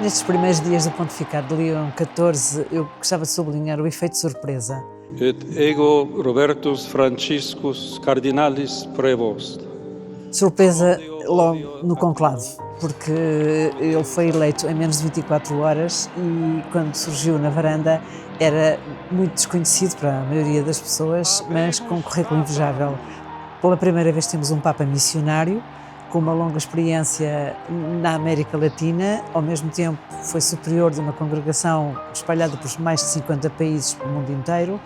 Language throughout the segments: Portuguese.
Nestes primeiros dias do pontificado de Leão XIV, eu gostava de sublinhar o efeito surpresa. Et ego Robertus Franciscus cardinalis prevost. Surpresa logo no conclave, porque ele foi eleito em menos de 24 horas e quando surgiu na varanda era muito desconhecido para a maioria das pessoas, mas com um currículo invejável. Pela primeira vez temos um Papa missionário, com uma longa experiência na América Latina, ao mesmo tempo foi superior de uma congregação espalhada por mais de 50 países pelo mundo inteiro,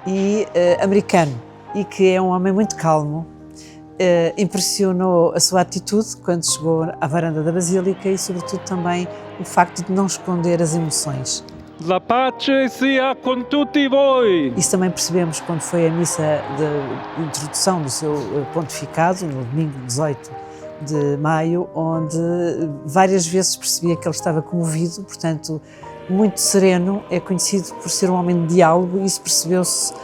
e americano, e que é um homem muito calmo. Impressionou a sua atitude quando chegou à varanda da Basílica e, sobretudo, também o facto de não esconder as emoções. La pace sia con tutti voi! Isso também percebemos quando foi a missa de introdução do seu pontificado, no domingo 18 de maio, onde várias vezes percebia que ele estava comovido, portanto, muito sereno, é conhecido por ser um homem de diálogo e isso percebeu-se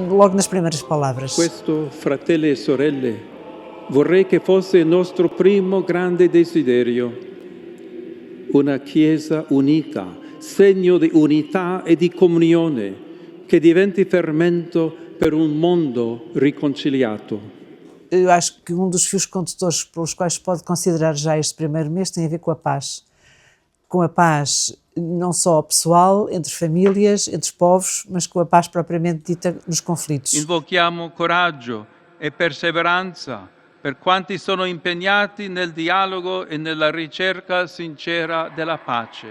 logo nas primeiras palavras. Questo, fratelli e sorelle, vorrei che fosse il nostro primo grande desiderio. Una Chiesa unica, segno di unità e di comunione, che diventi fermento per un mondo riconciliato. Eu acho que um dos fios condutores pelos quais se pode considerar já este primeiro mês tem a ver com a paz. Com a paz não só pessoal, entre famílias, entre povos, mas com a paz propriamente dita nos conflitos. Invochiamo coraggio e perseveranza per quanti sono impegnati nel dialogo e nella ricerca sincera della pace.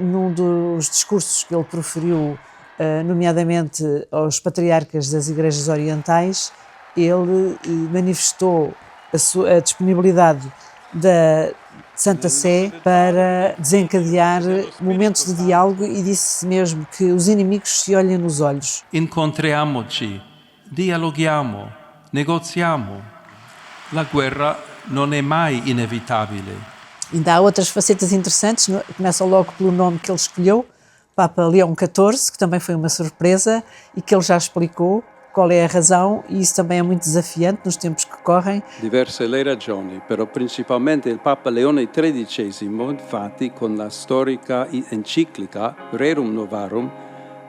Num dos discursos que ele proferiu, nomeadamente aos patriarcas das igrejas orientais, ele manifestou a disponibilidade da Santa Sé para desencadear momentos de diálogo e disse mesmo que os inimigos se olhem nos olhos. Incontriamoci, dialoghiamo, negoziamo. La guerra non è mai inevitabile. Ainda há outras facetas interessantes, começam logo pelo nome que ele escolheu, Papa Leão XIV, que também foi uma surpresa e que ele já explicou qual é a razão, e isso também é muito desafiante nos tempos que correm. Diverse le ragioni, però principalmente il Papa Leone XIII, infatti, con la storica enciclica Rerum Novarum,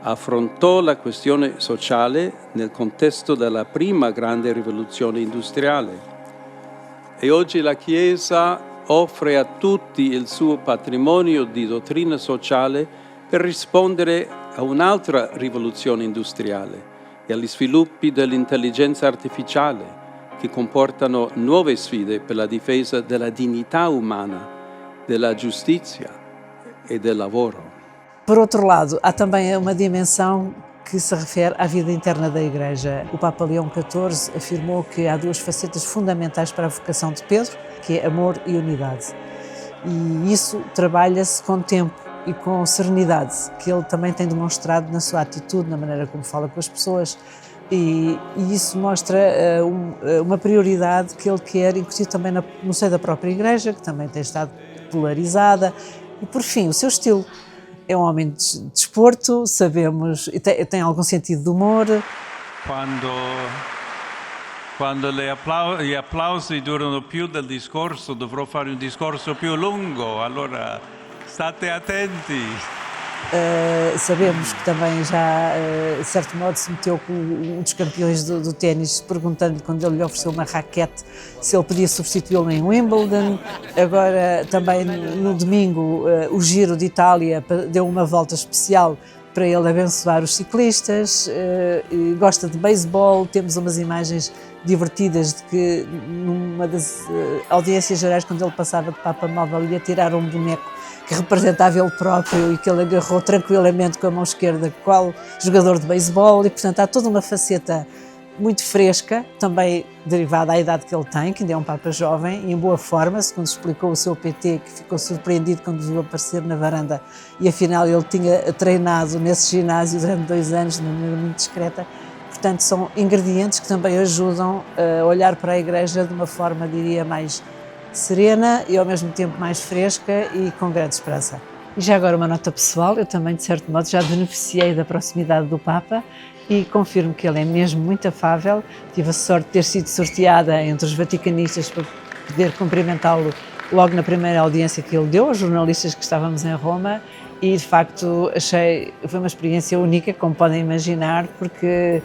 affrontò la questione sociale nel contesto della prima grande rivoluzione industriale. E oggi la Chiesa offre a tutti il suo patrimonio di dottrina sociale per rispondere a un'altra rivoluzione industriale e agli sviluppi dell'intelligenza artificiale che comportano nuove sfide per la difesa della dignità umana, della giustizia e del lavoro. Por outro lado, há também uma dimensão que se refere à vida interna da Igreja. O Papa Leão XIV afirmou que há duas facetas fundamentais para a vocação de Pedro, que é amor e unidade. E isso trabalha-se com tempo e com serenidade, que ele também tem demonstrado na sua atitude, na maneira como fala com as pessoas, e isso mostra uma prioridade que ele quer incutir também no seio da própria Igreja, que também tem estado polarizada, e por fim, o seu estilo. É um homem de desporto, sabemos, e tem algum sentido de humor. Quando gli applausi durano più del discorso, dovrò fare un discorso più lungo, allora state attenti. Sabemos que também já, de certo modo, se meteu com um dos campeões do ténis, perguntando-lhe, quando ele lhe ofereceu uma raquete, se ele podia substituí-lo em Wimbledon. Agora, também no domingo, o Giro de Itália deu uma volta especial para ele abençoar os ciclistas, gosta de beisebol. Temos umas imagens divertidas de que numa das audiências gerais, quando ele passava de Papa Móvel, lhe atiraram um boneco que representava ele próprio e que ele agarrou tranquilamente com a mão esquerda, qual jogador de beisebol, e portanto há toda uma faceta muito fresca, também derivada à idade que ele tem, que ainda é um Papa jovem e em boa forma, segundo explicou o seu PT, que ficou surpreendido quando viu aparecer na varanda e afinal ele tinha treinado nesse ginásio durante 2 anos de maneira muito discreta. Portanto, são ingredientes que também ajudam a olhar para a Igreja de uma forma, diria, mais serena e ao mesmo tempo mais fresca e com grande esperança. E já agora uma nota pessoal, eu também de certo modo já beneficiei da proximidade do Papa e confirmo que ele é mesmo muito afável. Tive a sorte de ter sido sorteada entre os vaticanistas para poder cumprimentá-lo logo na primeira audiência que ele deu aos jornalistas que estávamos em Roma, e de facto foi uma experiência única, como podem imaginar, porque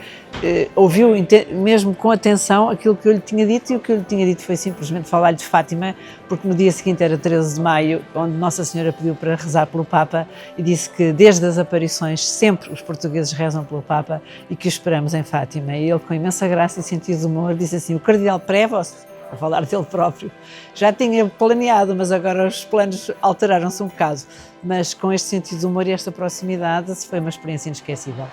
ouviu mesmo com atenção aquilo que eu lhe tinha dito, e o que eu lhe tinha dito foi simplesmente falar-lhe de Fátima, porque no dia seguinte era 13 de maio, onde Nossa Senhora pediu para rezar pelo Papa, e disse que desde as aparições sempre os portugueses rezam pelo Papa e que o esperamos em Fátima. E ele, com imensa graça e sentido de humor, disse assim: o Cardeal Prévost, a falar dele próprio, já tinha planeado, mas agora os planos alteraram-se um bocado. Mas com este sentido de humor e esta proximidade, foi uma experiência inesquecível.